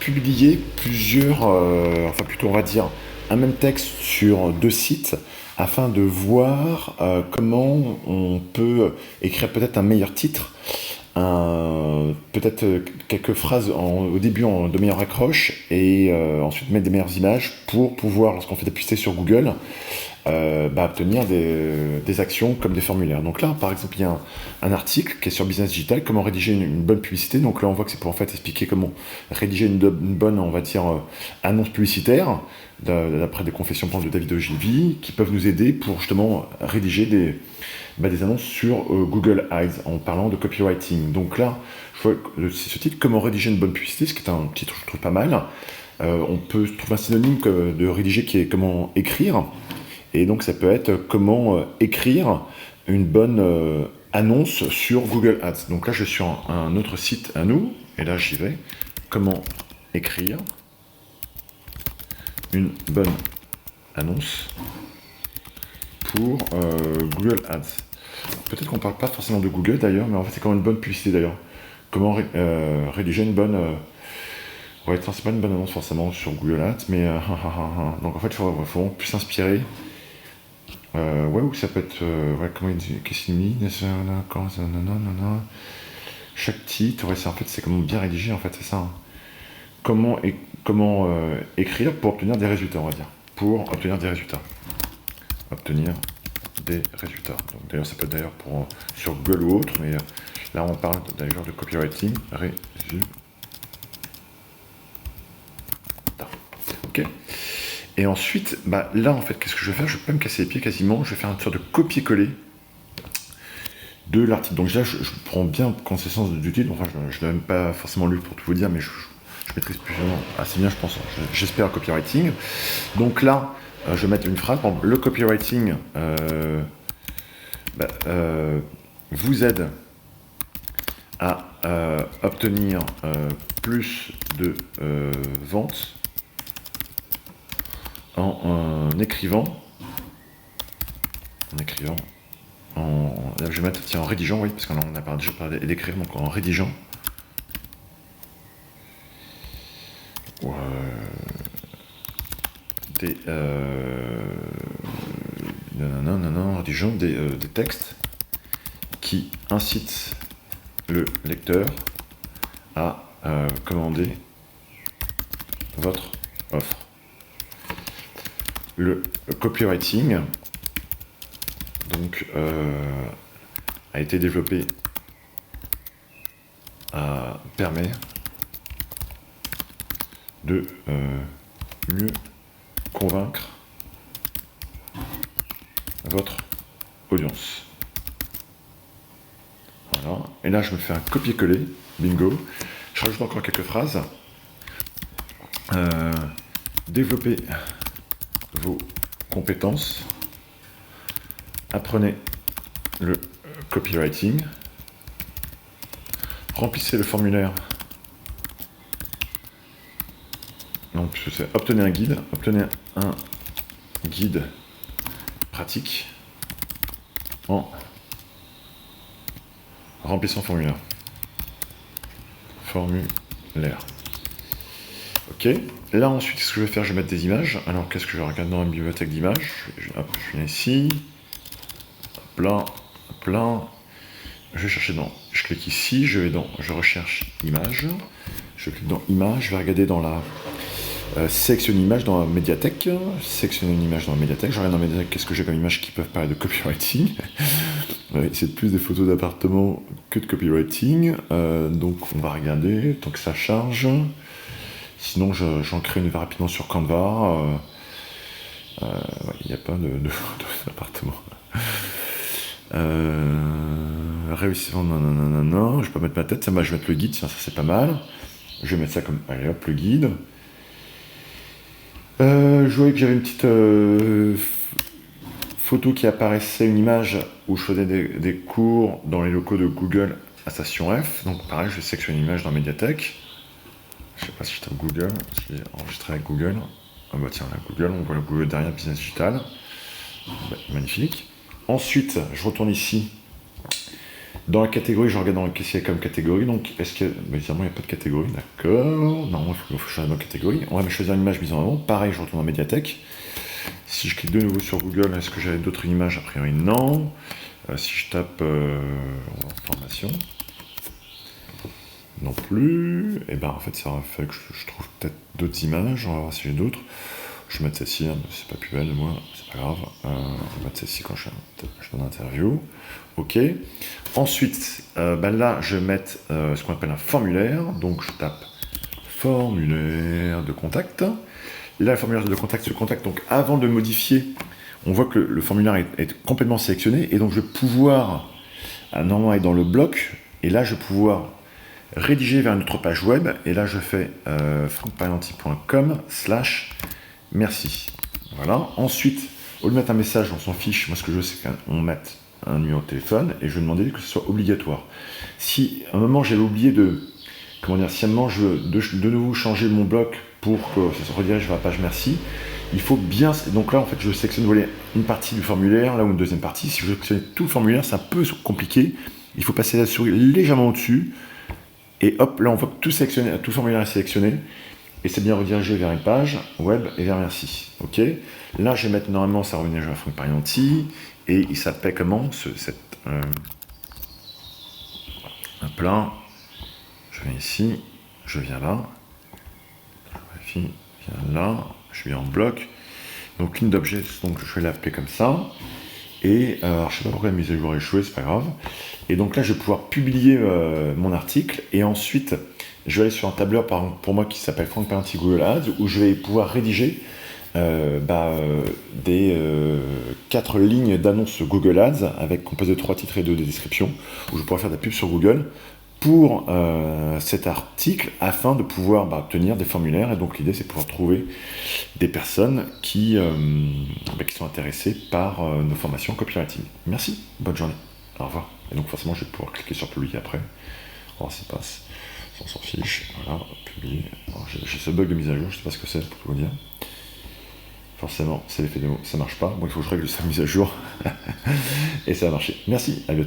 publier plusieurs, enfin plutôt on va dire un même texte sur deux sites afin de voir comment on peut écrire peut-être un meilleur titre, peut-être quelques phrases au début de meilleure accroche et ensuite mettre des meilleures images pour pouvoir, lorsqu'on fait des publicités sur Google, obtenir des actions comme des formulaires. Donc là, par exemple, il y a un article qui est sur Business Digital, comment rédiger une bonne publicité. Donc là, on voit que c'est pour en fait expliquer comment rédiger une bonne, on va dire, annonce publicitaire, d'après des confessions de David Ogilvy, qui peuvent nous aider pour justement rédiger des annonces sur Google Ads en parlant de copywriting. Donc là, je vois ce titre, comment rédiger une bonne publicité, ce qui est un titre que je trouve pas mal. On peut trouver un synonyme de rédiger qui est comment écrire. Et donc ça peut être comment écrire une bonne annonce sur Google Ads. Donc là je suis sur un autre site à nous, et là j'y vais. Comment écrire une bonne annonce pour Google Ads. Peut-être qu'on ne parle pas forcément de Google d'ailleurs, mais en fait c'est quand même une bonne publicité d'ailleurs. Comment rédiger une bonne... ouais, c'est pas une bonne annonce forcément sur Google Ads, mais... donc en fait il faut plus s'inspirer. Ouais, ou ça peut être. Ouais, comment il dit, qu'est-ce qu'il dit, chaque titre, ouais, en fait, c'est comment bien rédiger, en fait, c'est ça. Hein. Comment écrire pour obtenir des résultats, on va dire. Pour obtenir des résultats. Obtenir des résultats. Donc, d'ailleurs, ça peut être d'ailleurs sur Google ou autre, mais là, on parle d'ailleurs de copywriting. Résultats. Ok. Et ensuite, là, en fait, qu'est-ce que je vais faire? Je vais pas me casser les pieds quasiment. Je vais faire une sorte de copier-coller de l'article. Donc là, je prends bien connaissance du titre. Enfin, je ne l'ai même pas forcément lu pour tout vous dire, mais je maîtrise plus assez bien, je pense. J'espère le copywriting. Donc là, je vais mettre une phrase. Par exemple, le copywriting vous aide à obtenir plus de ventes en écrivant, là je vais mettre, en rédigeant, oui, parce qu'on a déjà parlé d'écrire, donc en rédigeant, rédigeant des textes qui incitent le lecteur à commander votre offre. Le copywriting donc, a été développé, permet de mieux convaincre votre audience. Voilà. Et là, je me fais un copier-coller, bingo. Je rajoute encore quelques phrases. Développer vos compétences, apprenez le copywriting, remplissez le formulaire. Donc c'est obtenez un guide pratique en remplissant formulaire. Ok, là ensuite, ce que je vais faire, je vais mettre des images. Alors, qu'est-ce que je regarde dans la bibliothèque d'images? Je viens ici, plein. Je vais chercher je clique ici, je recherche images. Je clique dans images, je vais regarder dans la sélectionner image dans la médiathèque. Sélectionner une image dans la médiathèque. Je regarde dans la médiathèque, qu'est-ce que j'ai comme images qui peuvent parler de copywriting. C'est plus des photos d'appartements que de copywriting. Donc, on va regarder tant que ça charge. Sinon, j'en crée une rapidement sur Canva. Il n'y a pas d'appartement. Réussissant, non. Je vais pas mettre ma tête. Ça, je vais mettre le guide. Ça, c'est pas mal. Je vais mettre ça comme. Allez hop, le guide. Je voyais que j'avais une petite photo qui apparaissait, une image où je faisais des cours dans les locaux de Google à Station F. Donc, pareil, je vais sélectionner une image dans Médiathèque. Je sais pas si je tape Google, si j'ai enregistré avec Google. Ah bah tiens, là, Google, on voit le Google derrière Business Digital. Magnifique. Ensuite, je retourne ici Dans la catégorie, je regarde dans qu'est-ce qu'il y a comme catégorie. Donc, est-ce qu'il y a... évidemment, il n'y a pas de catégorie, d'accord. Non, il faut choisir une catégorie. On va me choisir une image mise en avant. Pareil, je retourne en médiathèque. Si je clique de nouveau sur Google, est-ce que j'avais d'autres images? A priori, non. Si je tape formation, non plus. Et ben en fait, ça fait que je trouve peut-être d'autres images. On va voir si j'ai d'autres. Je vais mettre celle-ci, hein, c'est pas plus belle, moi, c'est pas grave. Je vais mettre celle-ci quand je donne l'interview. Ok. Ensuite, là, je vais mettre ce qu'on appelle un formulaire. Donc, je tape formulaire de contact. Là, le formulaire de contact se contacte. Donc, avant de modifier, on voit que le formulaire est complètement sélectionné. Et donc, je vais pouvoir, normalement, aller dans le bloc. Et là, je vais pouvoir rédiger vers une autre page web. Et là, je fais francparlanti.com/merci. Voilà. Ensuite, au lieu de mettre un message, on s'en fiche. Moi, ce que je veux, c'est qu'on mette un numéro de téléphone. Et je vais demander que ce soit obligatoire. Si à un moment, j'avais oublié de... si à un moment, je veux de nouveau changer mon bloc pour que ça se redirige vers la page merci, il faut bien... Donc là, en fait, je sélectionne une partie du formulaire, là, ou une deuxième partie. Si je veux sélectionner tout le formulaire, c'est un peu compliqué. Il faut passer la souris légèrement au-dessus. Et hop, là, on voit que tout le formulaire est sélectionné. Et c'est bien redirigé vers une page web et vers merci. Ok. Là, je vais mettre, normalement, ça revenait à Franck Parianti. Et il s'appelle comment un plan. Je viens ici, je viens là. Je viens là, je suis en bloc. Donc ligne d'objet, donc je vais l'appeler comme ça. Et alors, je ne sais pas pourquoi la mise à jour a échoué, c'est pas grave. Et donc là, je vais pouvoir publier mon article. Et ensuite, je vais aller sur un tableur pour moi qui s'appelle Franck Parianti Google Ads, où je vais pouvoir rédiger des 4 lignes d'annonce Google Ads avec composé de 3 titres et 2 de description, où je vais pouvoir faire de la pub sur Google pour cet article afin de pouvoir obtenir des formulaires. Et donc l'idée, c'est de pouvoir trouver des personnes qui sont intéressées par nos formations copywriting. Merci, bonne journée, au revoir. Et donc forcément, je vais pouvoir cliquer sur publier après. On va voir si ça passe. On s'en fiche, voilà, publier. J'ai ce bug de mise à jour, je sais pas ce que c'est pour tout vous dire. Forcément, c'est l'effet démo, ça marche pas. Bon, il faut que je règle sa mise à jour. Et ça a marché. Merci, à bientôt.